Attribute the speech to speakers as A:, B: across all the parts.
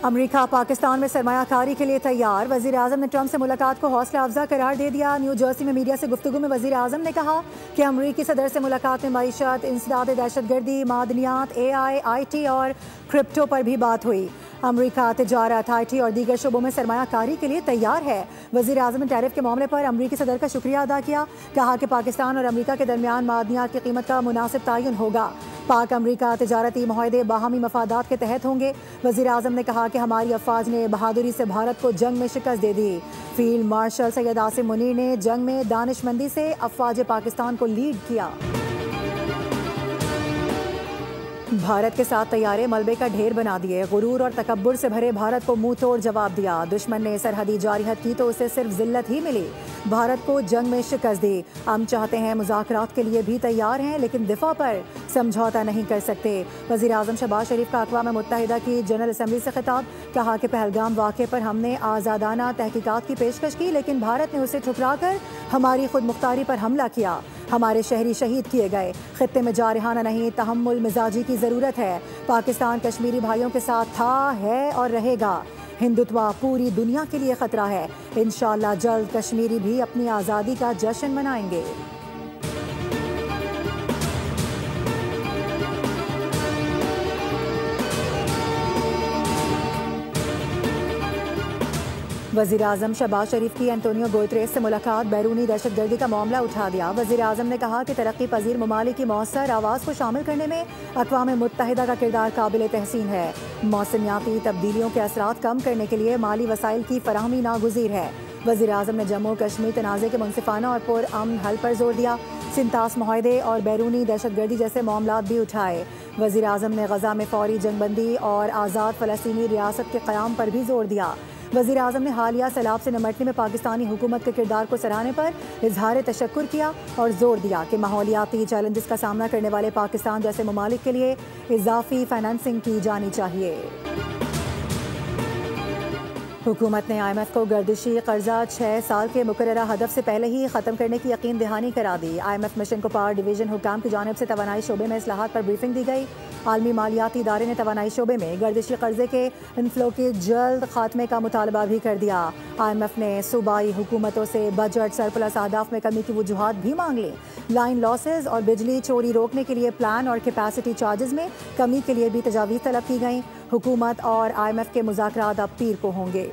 A: امریکہ پاکستان میں سرمایہ کاری کے لیے تیار، وزیر اعظم نے ٹرمپ سے ملاقات کو حوصلہ افزا قرار دے دیا۔ نیو جرسی میں میڈیا سے گفتگو میں وزیر اعظم نے کہا کہ امریکی صدر سے ملاقات میں معیشت، انسداد دہشت گردی، معدنیات، آئی ٹی اور کرپٹو پر بھی بات ہوئی۔ امریکہ تجارت، آئی ٹی اور دیگر شعبوں میں سرمایہ کاری کے لیے تیار ہے۔ وزیر اعظم نے ٹیرف کے معاملے پر امریکی صدر کا شکریہ ادا کیا، کہا کہ پاکستان اور امریکہ کے درمیان معدنیات کی قیمت کا مناسب تعین ہوگا۔ پاک امریکہ تجارتی معاہدے باہمی مفادات کے تحت ہوں گے۔ وزیر اعظم نے کہا کہ ہماری افواج نے بہادری سے بھارت کو جنگ میں شکست دے دی۔ فیلڈ مارشل سید عاصم منیر نے جنگ میں دانش مندی سے افواج پاکستان کو لیڈ کیا۔ بھارت کے ساتھ طیارے ملبے کا ڈھیر بنا دیے، غرور اور تکبر سے بھرے بھارت کو منہ توڑ جواب دیا۔ دشمن نے سرحدی جارحیت کی تو اسے صرف ذلت ہی ملی، بھارت کو جنگ میں شکست دی۔ ہم چاہتے ہیں مذاکرات کے لیے بھی تیار ہیں، لیکن دفاع پر سمجھوتا نہیں کر سکتے۔ وزیر اعظم شہباز شریف کا اقوام متحدہ کی جنرل اسمبلی سے خطاب، کہا کہ پہلگام واقعے پر ہم نے آزادانہ تحقیقات کی پیشکش کی، لیکن بھارت نے اسے ٹھکرا کر ہماری خود مختاری پر حملہ کیا۔ ہمارے شہری شہید کیے گئے، خطے میں جارحانہ نہیں، تحمل مزاجی کی ضرورت ہے۔ پاکستان کشمیری بھائیوں کے ساتھ تھا، ہے اور رہے گا۔ ہندوتوا پوری دنیا کے لیے خطرہ ہے۔ انشاءاللہ جلد کشمیری بھی اپنی آزادی کا جشن منائیں گے۔ وزیر اعظم شہباز شریف کی انتونیو گوتریس سے ملاقات، بیرونی دہشت گردی کا معاملہ اٹھا دیا۔ وزیر اعظم نے کہا کہ ترقی پذیر ممالک کی مؤثر آواز کو شامل کرنے میں اقوام متحدہ کا کردار قابل تحسین ہے۔ موسمیاتی تبدیلیوں کے اثرات کم کرنے کے لیے مالی وسائل کی فراہمی ناگزیر ہے۔ وزیر اعظم نے جموں کشمیر تنازع کے منصفانہ اور پرامن حل پر زور دیا۔ سنتاس معاہدے اور بیرونی دہشت گردی جیسے معاملات بھی اٹھائے۔ وزیر اعظم نے غزہ میں فوری جنگ بندی اور آزاد فلسطینی ریاست کے قیام پر بھی زور دیا۔ وزیر اعظم نے حالیہ سیلاب سے نمٹنے میں پاکستانی حکومت کے کردار کو سراہنے پر اظہار تشکر کیا اور زور دیا کہ ماحولیاتی چیلنجز کا سامنا کرنے والے پاکستان جیسے ممالک کے لیے اضافی فائنانسنگ کی جانی چاہیے۔ حکومت نے آئی ایم ایف کو گردشی قرضہ 6 سال کے مقررہ ہدف سے پہلے ہی ختم کرنے کی یقین دہانی کرا دی۔ آئی ایم ایف مشن کو پاور ڈویژن حکام کی جانب سے توانائی شعبے میں اصلاحات پر بریفنگ دی گئی۔ عالمی مالیاتی ادارے نے توانائی شعبے میں گردشی قرضے کے انفلو کے جلد خاتمے کا مطالبہ بھی کر دیا۔ آئی ایم ایف نے صوبائی حکومتوں سے بجٹ سرپلس اہداف میں کمی کی وجوہات بھی مانگ لیں۔ لائن لاسز اور بجلی چوری روکنے کے لیے پلان اور کیپیسٹی چارجز میں کمی کے لیے بھی تجاویز طلب کی گئیں۔ حکومت اور آئی ایم ایف کے مذاکرات اب پیر کو ہوں گے۔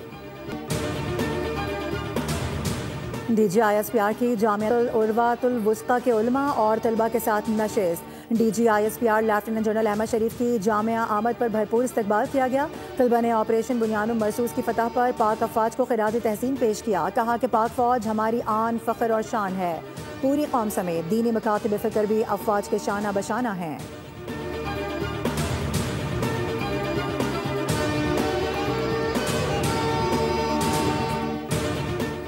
A: D G I S P R کی جامعہ العروۃ الوثقیٰ کے علماء اور طلباء کے ساتھ نشست۔ D G I S P R lieutenant general Ahmed Sharif کی جامعہ آمد پر بھرپور استقبال کیا گیا۔ طلباء نے آپریشن بنیاد مرصوص کی فتح پر پاک افواج کو خراج تحسین پیش کیا، کہا کہ پاک فوج ہماری آن، فخر اور شان ہے۔ پوری قوم سمیت دینی مکاتب فکر بھی افواج کے شانہ بشانہ ہیں۔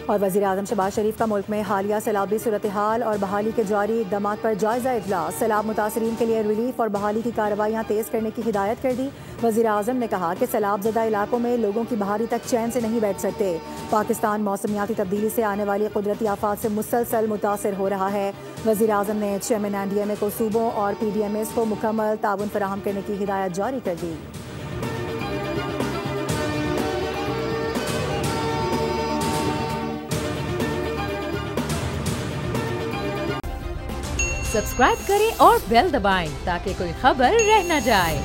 A: اور وزیر اعظم شہباز شریف کا ملک میں حالیہ سیلابی صورتحال اور بحالی کے جاری اقدامات پر جائزہ اجلاس، سیلاب متاثرین کے لیے ریلیف اور بحالی کی کارروائیاں تیز کرنے کی ہدایت کر دی۔ وزیر اعظم نے کہا کہ سیلاب زدہ علاقوں میں لوگوں کی بہاری تک چین سے نہیں بیٹھ سکتے۔ پاکستان موسمیاتی تبدیلی سے آنے والی قدرتی آفات سے مسلسل متاثر ہو رہا ہے۔ وزیر اعظم نے چیئرمین این ڈی ایم اے کو صوبوں اور پی ڈی ایم ایز کو مکمل تعاون فراہم کرنے کی ہدایت جاری کر دی۔
B: سبسکرائب کریں اور بیل دبائیں تاکہ کوئی خبر رہ نہ جائے۔